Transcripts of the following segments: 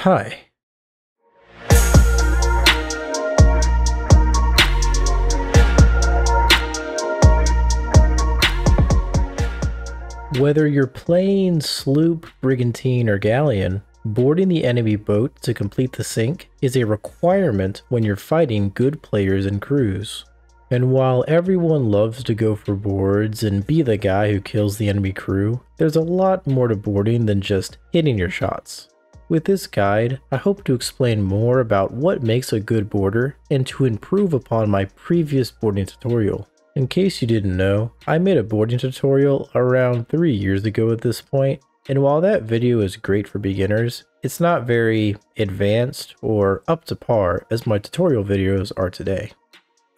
Hi. Whether you're playing sloop, brigantine, or galleon, boarding the enemy boat to complete the sink is a requirement when you're fighting good players and crews. And while everyone loves to go for boards and be the guy who kills the enemy crew, there's a lot more to boarding than just hitting your shots. With this guide, I hope to explain more about what makes a good boarder and to improve upon my previous boarding tutorial. In case you didn't know, I made a boarding tutorial around 3 years ago at this point, and while that video is great for beginners, it's not very advanced or up to par as my tutorial videos are today.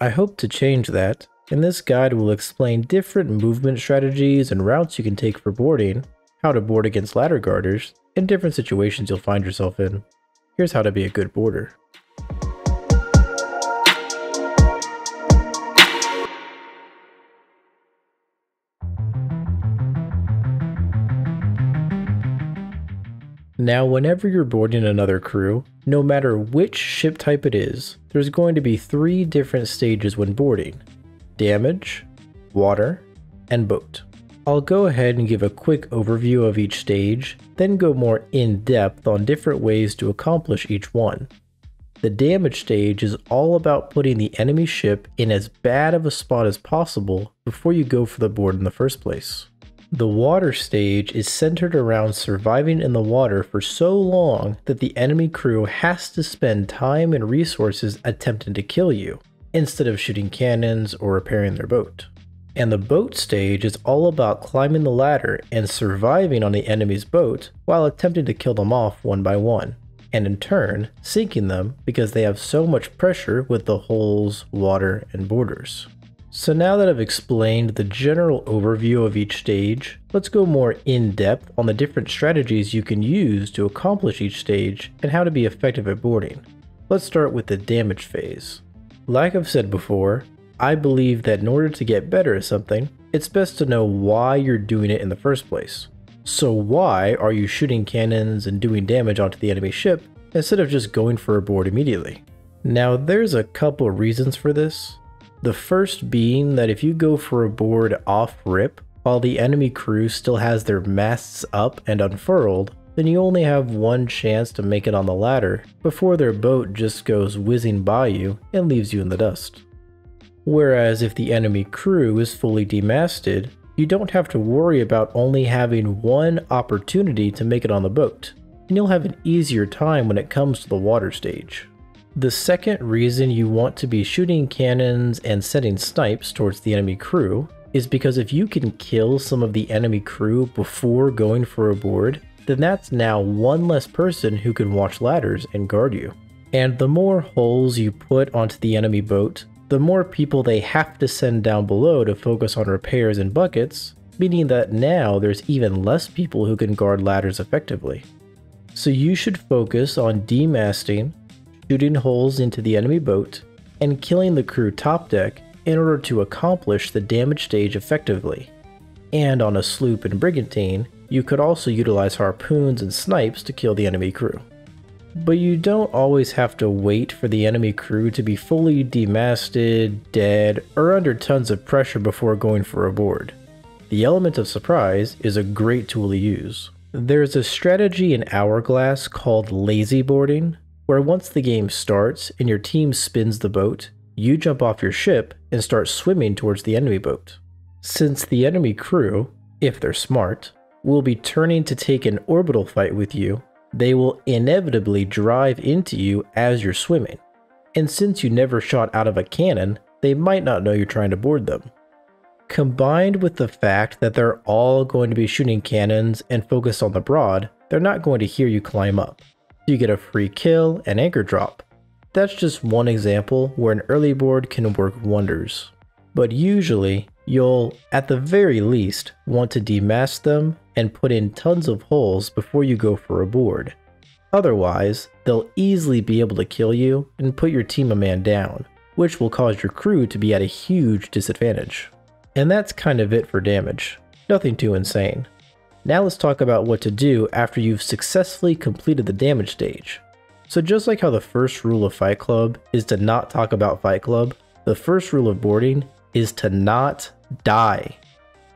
I hope to change that, and this guide will explain different movement strategies and routes you can take for boarding, how to board against ladder guarders, and different situations you'll find yourself in. Here's how to be a good boarder. Now, whenever you're boarding another crew, no matter which ship type it is, there's going to be 3 different stages when boarding: damage, water, and boat. I'll go ahead and give a quick overview of each stage, then go more in depth on different ways to accomplish each one. The damage stage is all about putting the enemy ship in as bad of a spot as possible before you go for the board in the first place. The water stage is centered around surviving in the water for so long that the enemy crew has to spend time and resources attempting to kill you, instead of shooting cannons or repairing their boat. And the boat stage is all about climbing the ladder and surviving on the enemy's boat while attempting to kill them off one by one, and in turn sinking them because they have so much pressure with the holes, water, and borders. So now that I've explained the general overview of each stage, let's go more in depth on the different strategies you can use to accomplish each stage and how to be effective at boarding. Let's start with the damage phase. Like I've said before, I believe that in order to get better at something, it's best to know why you're doing it in the first place. So why are you shooting cannons and doing damage onto the enemy ship instead of just going for a board immediately? Now there's a couple reasons for this. The first being that if you go for a board off rip while the enemy crew still has their masts up and unfurled, then you only have one chance to make it on the ladder before their boat just goes whizzing by you and leaves you in the dust. Whereas if the enemy crew is fully demasted, you don't have to worry about only having one opportunity to make it on the boat, and you'll have an easier time when it comes to the water stage. The second reason you want to be shooting cannons and setting snipes towards the enemy crew is because if you can kill some of the enemy crew before going for a board, then that's now one less person who can watch ladders and guard you. And the more holes you put onto the enemy boat, the more people they have to send down below to focus on repairs and buckets, meaning that now there's even less people who can guard ladders effectively. So you should focus on demasting, shooting holes into the enemy boat, and killing the crew top deck in order to accomplish the damage stage effectively. And on a sloop and brigantine, you could also utilize harpoons and snipes to kill the enemy crew. But you don't always have to wait for the enemy crew to be fully demasted, dead, or under tons of pressure before going for a board. The element of surprise is a great tool to use. There's a strategy in Hourglass called lazy boarding, where once the game starts and your team spins the boat, you jump off your ship and start swimming towards the enemy boat. Since the enemy crew, if they're smart, will be turning to take an orbital fight with you, they will inevitably drive into you as you're swimming. And since you never shot out of a cannon, they might not know you're trying to board them. Combined with the fact that they're all going to be shooting cannons and focused on the broad, they're not going to hear you climb up. You get a free kill and anchor drop. That's just one example where an early board can work wonders. But usually, you'll, at the very least, want to demast them and put in tons of holes before you go for a board. Otherwise, they'll easily be able to kill you and put your team a man down, which will cause your crew to be at a huge disadvantage. And that's kind of it for damage. Nothing too insane. Now let's talk about what to do after you've successfully completed the damage stage. So just like how the first rule of Fight Club is to not talk about Fight Club, the first rule of boarding is to not die.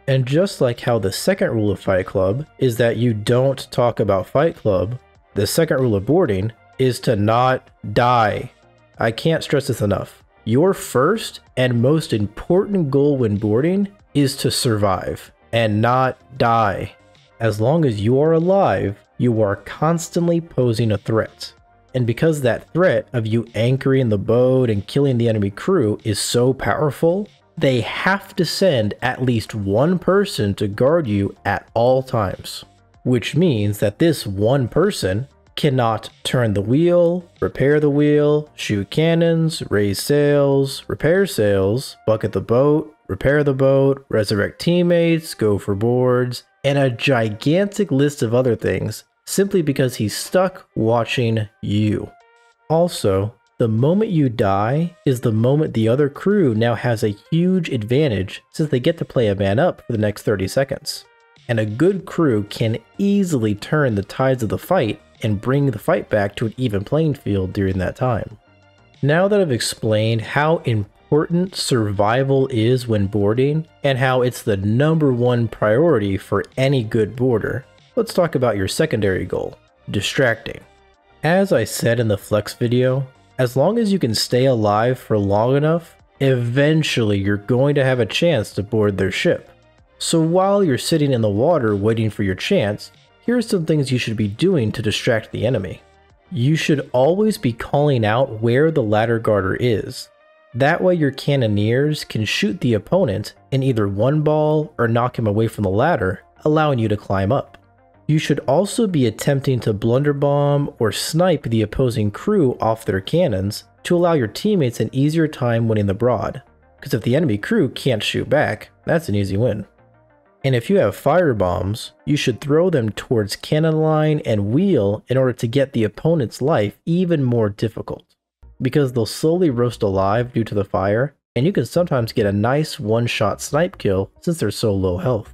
And just like how the second rule of Fight Club is that you don't talk about Fight Club, the second rule of boarding is to not die. I can't stress this enough. Your first and most important goal when boarding is to survive and not die. As long as you are alive, you are constantly posing a threat. And because that threat of you anchoring the boat and killing the enemy crew is so powerful, they have to send at least one person to guard you at all times. Which means that this one person cannot turn the wheel, repair the wheel, shoot cannons, raise sails, repair sails, bucket the boat, repair the boat, resurrect teammates, go for boards, and a gigantic list of other things simply because he's stuck watching you. Also, the moment you die is the moment the other crew now has a huge advantage since they get to play a man up for the next 30 seconds. And a good crew can easily turn the tides of the fight and bring the fight back to an even playing field during that time. Now that I've explained how important survival is when boarding and how it's the #1 priority for any good boarder, let's talk about your secondary goal, distracting. As I said in the Flex video, as long as you can stay alive for long enough, eventually you're going to have a chance to board their ship. So while you're sitting in the water waiting for your chance, here are some things you should be doing to distract the enemy. You should always be calling out where the ladder guarder is. That way your cannoneers can shoot the opponent in either one ball or knock him away from the ladder, allowing you to climb up. You should also be attempting to blunderbomb or snipe the opposing crew off their cannons to allow your teammates an easier time winning the broad, because if the enemy crew can't shoot back, that's an easy win. And if you have fire bombs, you should throw them towards cannon line and wheel in order to get the opponent's life even more difficult, because they'll slowly roast alive due to the fire, and you can sometimes get a nice one-shot snipe kill since they're so low health.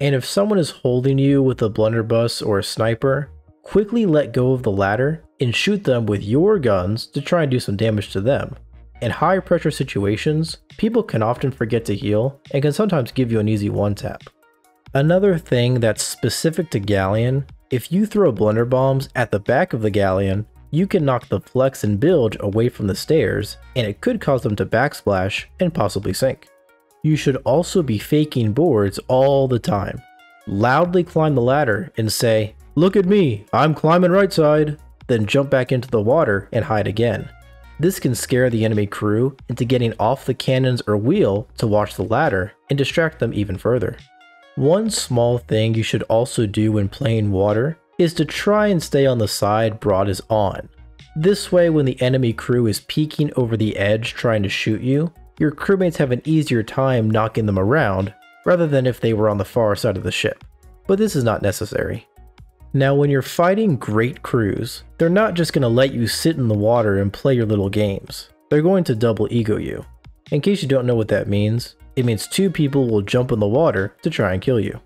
And if someone is holding you with a blunderbuss or a sniper, quickly let go of the ladder and shoot them with your guns to try and do some damage to them. In high pressure situations, people can often forget to heal and can sometimes give you an easy one-tap. Another thing that's specific to Galleon, if you throw blunderbombs at the back of the Galleon, you can knock the Flex and Bilge away from the stairs, and it could cause them to backsplash and possibly sink. You should also be faking boards all the time. Loudly climb the ladder and say, "Look at me, I'm climbing right side," then jump back into the water and hide again. This can scare the enemy crew into getting off the cannons or wheel to watch the ladder and distract them even further. One small thing you should also do when playing water is to try and stay on the side broad is on. This way when the enemy crew is peeking over the edge trying to shoot you, your crewmates have an easier time knocking them around rather than if they were on the far side of the ship. But this is not necessary. Now when you're fighting great crews, they're not just going to let you sit in the water and play your little games. They're going to double ego you. In case you don't know what that means, it means 2 people will jump in the water to try and kill you.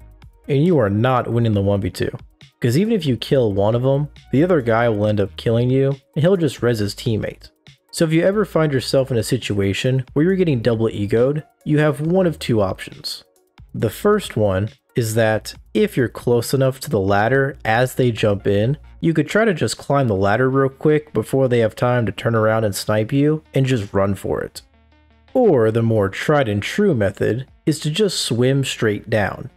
And you are not winning the 1v2. Because even if you kill one of them, the other guy will end up killing you and he'll just res his teammate. So if you ever find yourself in a situation where you're getting double egoed, you have one of 2 options. The first one is that if you're close enough to the ladder as they jump in, you could try to just climb the ladder real quick before they have time to turn around and snipe you and just run for it. Or the more tried and true method is to just swim straight down.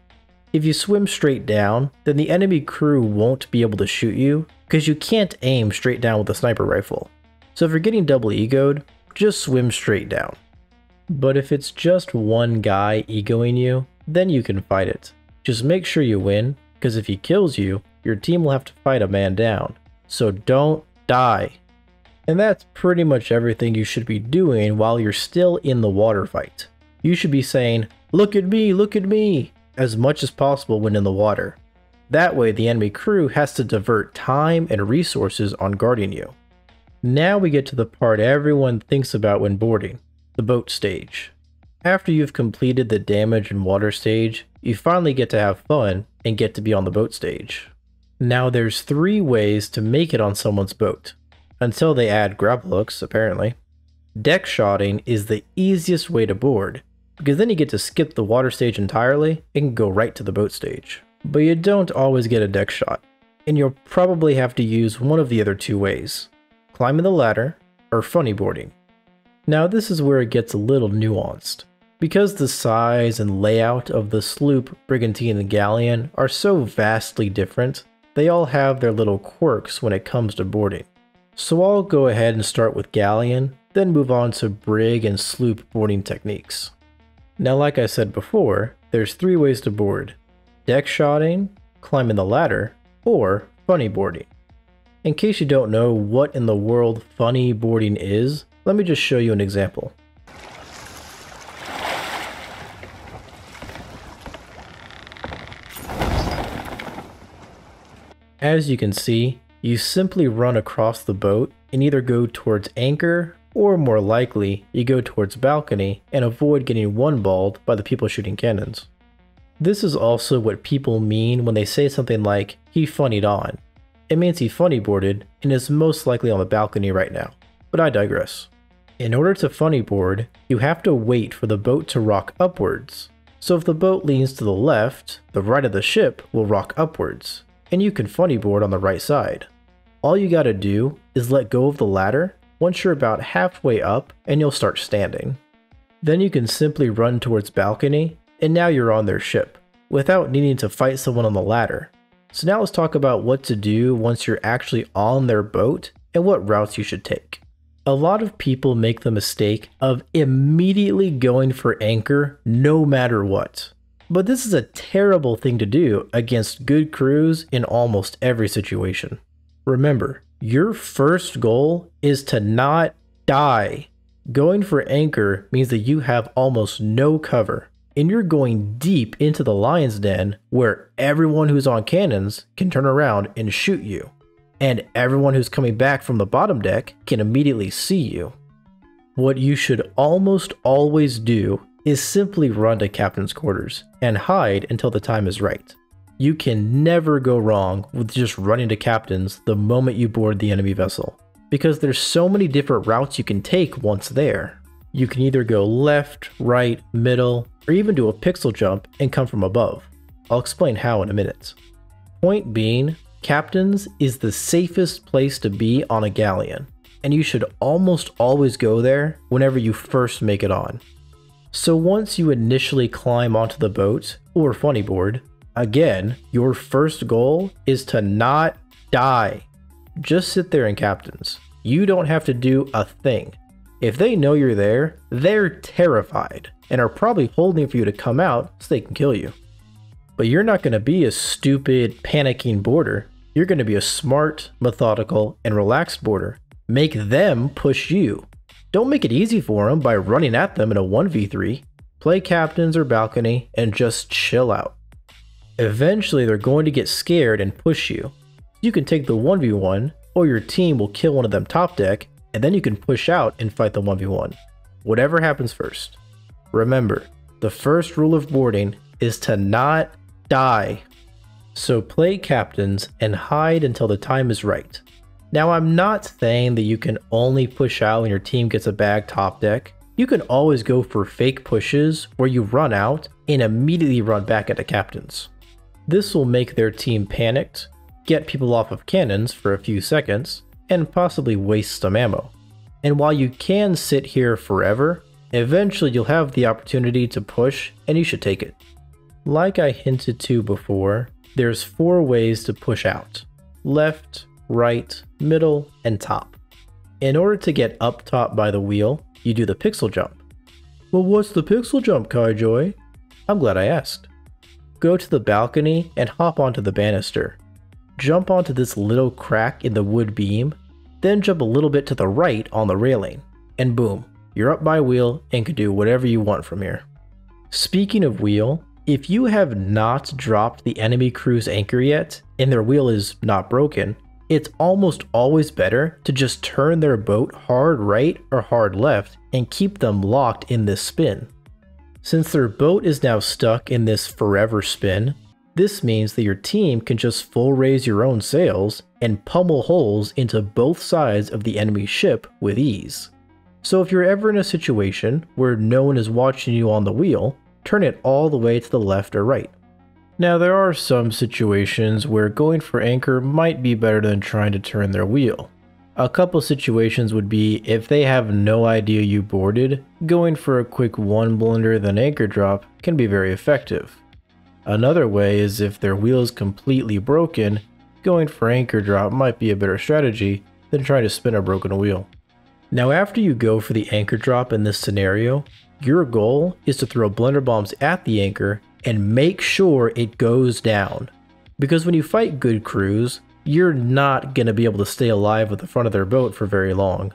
If you swim straight down, then the enemy crew won't be able to shoot you because you can't aim straight down with a sniper rifle. So if you're getting double egoed, just swim straight down. But if it's just one guy egoing you, then you can fight it. Just make sure you win, because if he kills you, your team will have to fight a man down. So don't die. And that's pretty much everything you should be doing while you're still in the water fight. You should be saying, look at me, as much as possible when in the water. That way the enemy crew has to divert time and resources on guarding you. Now we get to the part everyone thinks about when boarding, the boat stage. After you've completed the damage and water stage, you finally get to have fun and get to be on the boat stage. Now there's 3 ways to make it on someone's boat, until they add grapple hooks apparently. Deck shotting is the easiest way to board, because then you get to skip the water stage entirely and can go right to the boat stage. But you don't always get a deck shot, and you'll probably have to use one of the other 2 ways, climbing the ladder or funny boarding. Now this is where it gets a little nuanced. Because the size and layout of the sloop, brigantine, and galleon are so vastly different, they all have their little quirks when it comes to boarding. So I'll go ahead and start with galleon, then move on to brig and sloop boarding techniques. Now like I said before, there's 3 ways to board: deck shotting, climbing the ladder, or funny boarding. In case you don't know what in the world funny boarding is, let me just show you an example. As you can see, you simply run across the boat and either go towards anchor, or more likely, you go towards balcony and avoid getting one-balled by the people shooting cannons. This is also what people mean when they say something like, he funnied on. It means he funny boarded and is most likely on the balcony right now, but I digress. In order to funny board, you have to wait for the boat to rock upwards. So if the boat leans to the left, the right of the ship will rock upwards, and you can funny board on the right side. All you gotta do is let go of the ladder once you're about halfway up and you'll start standing. Then you can simply run towards balcony and now you're on their ship, without needing to fight someone on the ladder. So now let's talk about what to do once you're actually on their boat and what routes you should take. A lot of people make the mistake of immediately going for anchor no matter what. But this is a terrible thing to do against good crews in almost every situation. Remember, your first goal is to not die. Going for anchor means that you have almost no cover, and you're going deep into the lion's den where everyone who's on cannons can turn around and shoot you, and everyone who's coming back from the bottom deck can immediately see you. What you should almost always do is simply run to captain's quarters and hide until the time is right. You can never go wrong with just running to captain's the moment you board the enemy vessel, because there's so many different routes you can take once there. You can either go left, right, middle, or even do a pixel jump and come from above. I'll explain how in a minute. Point being, captain's is the safest place to be on a galleon, and you should almost always go there whenever you first make it on. So once you initially climb onto the boat, or funny board, again, your first goal is to not die. Just sit there in captain's. You don't have to do a thing. If they know you're there, they're terrified, and are probably holding for you to come out so they can kill you. But you're not going to be a stupid, panicking boarder. You're going to be a smart, methodical, and relaxed boarder. Make them push you. Don't make it easy for them by running at them in a 1v3. Play captains or balcony and just chill out. Eventually they're going to get scared and push you. You can take the 1v1, or your team will kill one of them top deck, and then you can push out and fight the 1v1. Whatever happens first. Remember, the first rule of boarding is to not die. So play captains and hide until the time is right. Now I'm not saying that you can only push out when your team gets a bag top deck. You can always go for fake pushes where you run out and immediately run back at the captains. This will make their team panicked, get people off of cannons for a few seconds, and possibly waste some ammo. And while you can sit here forever, eventually you'll have the opportunity to push and you should take it. Like I hinted to before, there's 4 ways to push out: left, right, middle, and top. In order to get up top by the wheel, you do the pixel jump. Well, what's the pixel jump, Kaijoy? I'm glad I asked. Go to the balcony and hop onto the banister. Jump onto this little crack in the wood beam, then jump a little bit to the right on the railing, and boom, you're up by wheel and can do whatever you want from here. Speaking of wheel, if you have not dropped the enemy crew's anchor yet, and their wheel is not broken, it's almost always better to just turn their boat hard right or hard left and keep them locked in this spin. Since their boat is now stuck in this forever spin, this means that your team can just full raise your own sails and pummel holes into both sides of the enemy ship with ease. So if you're ever in a situation where no one is watching you on the wheel, turn it all the way to the left or right. Now there are some situations where going for anchor might be better than trying to turn their wheel. A couple situations would be if they have no idea you boarded, going for a quick one blunder then anchor drop can be very effective. Another way is if their wheel is completely broken, going for anchor drop might be a better strategy than trying to spin a broken wheel. Now after you go for the anchor drop in this scenario, your goal is to throw blunder bombs at the anchor and make sure it goes down. Because when you fight good crews, you're not going to be able to stay alive at the front of their boat for very long.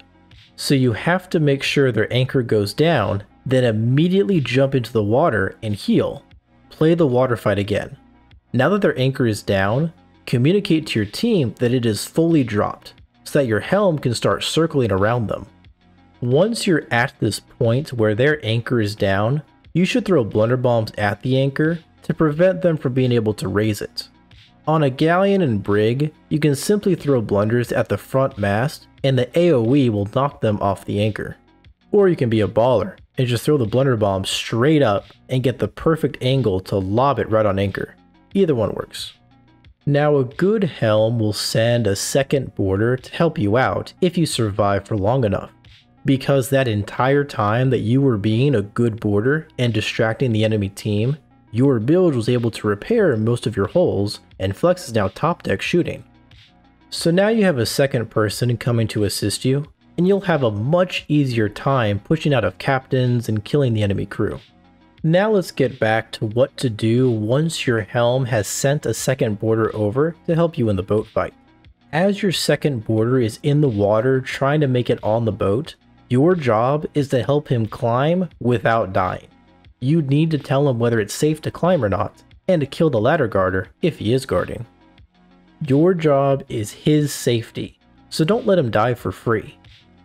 So you have to make sure their anchor goes down, then immediately jump into the water and heal. Play the water fight again. Now that their anchor is down, communicate to your team that it is fully dropped, so that your helm can start circling around them. Once you're at this point where their anchor is down, you should throw blunder bombs at the anchor to prevent them from being able to raise it. On a galleon and brig, you can simply throw blunders at the front mast and the AoE will knock them off the anchor. Or you can be a baller and just throw the blunder bomb straight up and get the perfect angle to lob it right on anchor. Either one works. Now a good helm will send a second boarder to help you out if you survive for long enough, because that entire time that you were being a good boarder and distracting the enemy team, your build was able to repair most of your holes and Flex is now top deck shooting. So now you have a second person coming to assist you, and you'll have a much easier time pushing out of captains and killing the enemy crew. Now let's get back to what to do once your helm has sent a second boarder over to help you in the boat fight. As your second boarder is in the water trying to make it on the boat, your job is to help him climb without dying. You need to tell him whether it's safe to climb or not, and to kill the ladder guarder if he is guarding. Your job is his safety, so don't let him die for free.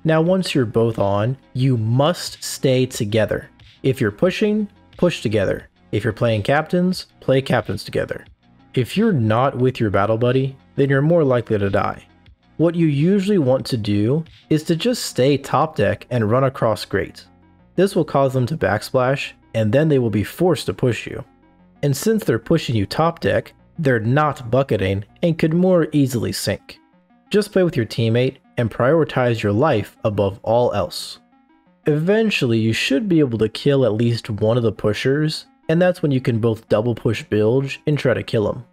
Now once you're both on, you must stay together. If you're pushing, push together. If you're playing captains, play captains together. If you're not with your battle buddy, then you're more likely to die. What you usually want to do is to just stay top deck and run across grates. This will cause them to backsplash, and then they will be forced to push you. And since they're pushing you top deck, they're not bucketing and could more easily sink. Just play with your teammate and prioritize your life above all else. Eventually you should be able to kill at least one of the pushers, and that's when you can both double push bilge and try to kill him.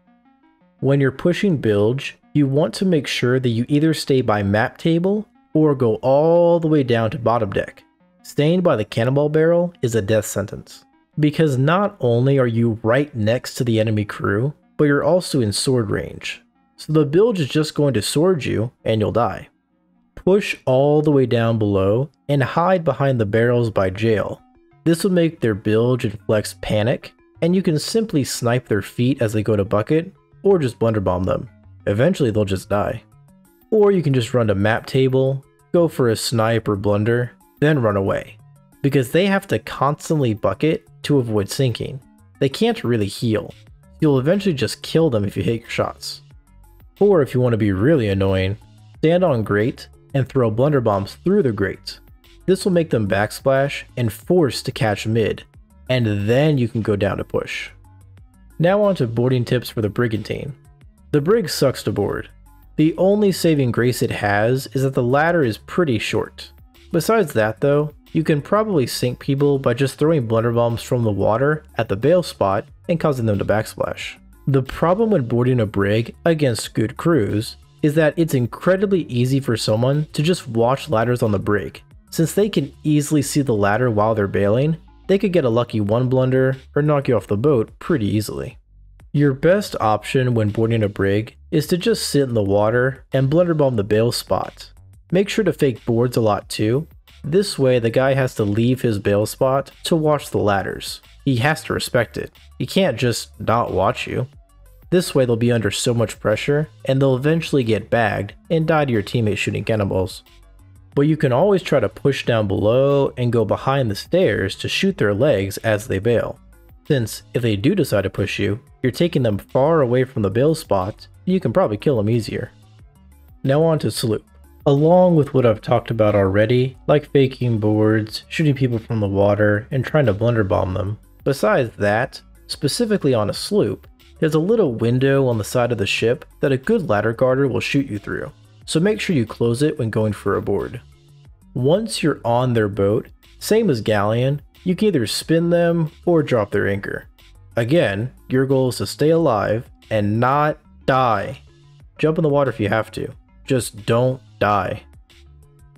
When you're pushing bilge, you want to make sure that you either stay by map table or go all the way down to bottom deck. Staying by the cannonball barrel is a death sentence, because not only are you right next to the enemy crew, but you're also in sword range. So the bilge is just going to sword you and you'll die. Push all the way down below and hide behind the barrels by jail. This will make their bilge and flex panic, and you can simply snipe their feet as they go to bucket, or just blunder bomb them. Eventually they'll just die. Or you can just run to map table, go for a snipe or blunder, then run away. Because they have to constantly bucket to avoid sinking. They can't really heal. You'll eventually just kill them if you hit your shots. Or if you want to be really annoying, stand on grate and throw blunder bombs through the grate. This will make them backsplash and force to catch mid, and then you can go down to push. Now on to boarding tips for the brigantine. The brig sucks to board. The only saving grace it has is that the ladder is pretty short. Besides that though, you can probably sink people by just throwing blunder bombs from the water at the bail spot and causing them to backsplash. The problem when boarding a brig against good crews is that it's incredibly easy for someone to just watch ladders on the brig. Since they can easily see the ladder while they're bailing, they could get a lucky one blunder or knock you off the boat pretty easily. Your best option when boarding a brig is to just sit in the water and blunder bomb the bail spot. Make sure to fake boards a lot too. This way the guy has to leave his bail spot to watch the ladders. He has to respect it. He can't just not watch you. This way they'll be under so much pressure and they'll eventually get bagged and die to your teammates shooting cannonballs. But you can always try to push down below and go behind the stairs to shoot their legs as they bail. Since if they do decide to push you, you're taking them far away from the bail spot, and you can probably kill them easier. Now on to sloop. Along with what I've talked about already, like faking boards, shooting people from the water, and trying to blunderbomb them, besides that, specifically on a sloop, there's a little window on the side of the ship that a good ladder guarder will shoot you through, so make sure you close it when going for a board. Once you're on their boat, same as Galleon, you can either spin them or drop their anchor. Again, your goal is to stay alive and not die. Jump in the water if you have to, just don't die.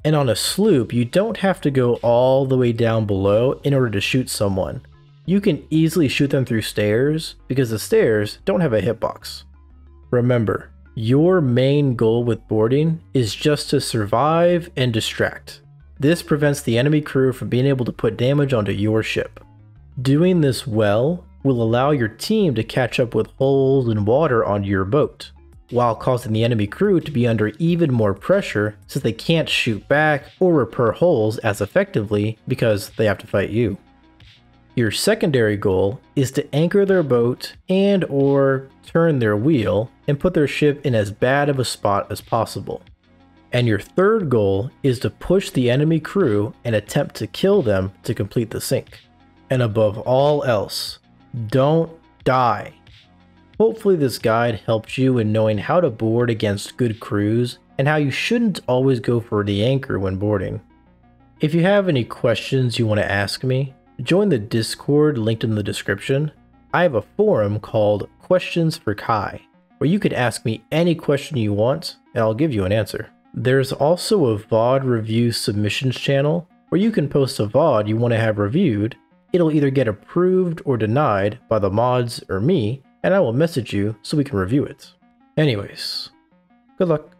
And on a sloop, you don't have to go all the way down below in order to shoot someone. You can easily shoot them through stairs because the stairs don't have a hitbox. Remember, your main goal with boarding is just to survive and distract. This prevents the enemy crew from being able to put damage onto your ship. Doing this well will allow your team to catch up with holes and water onto your boat, while causing the enemy crew to be under even more pressure since they can't shoot back or repair holes as effectively because they have to fight you. Your secondary goal is to anchor their boat and or turn their wheel and put their ship in as bad of a spot as possible. And your third goal is to push the enemy crew and attempt to kill them to complete the sink. And above all else, don't die. Hopefully this guide helped you in knowing how to board against good crews and how you shouldn't always go for the anchor when boarding. If you have any questions you want to ask me, join the Discord linked in the description. I have a forum called Questions for Kai, where you can ask me any question you want and I'll give you an answer. There's also a VOD review submissions channel where you can post a VOD you want to have reviewed. It'll either get approved or denied by the mods or me, and I will message you so we can review it. Anyways, good luck.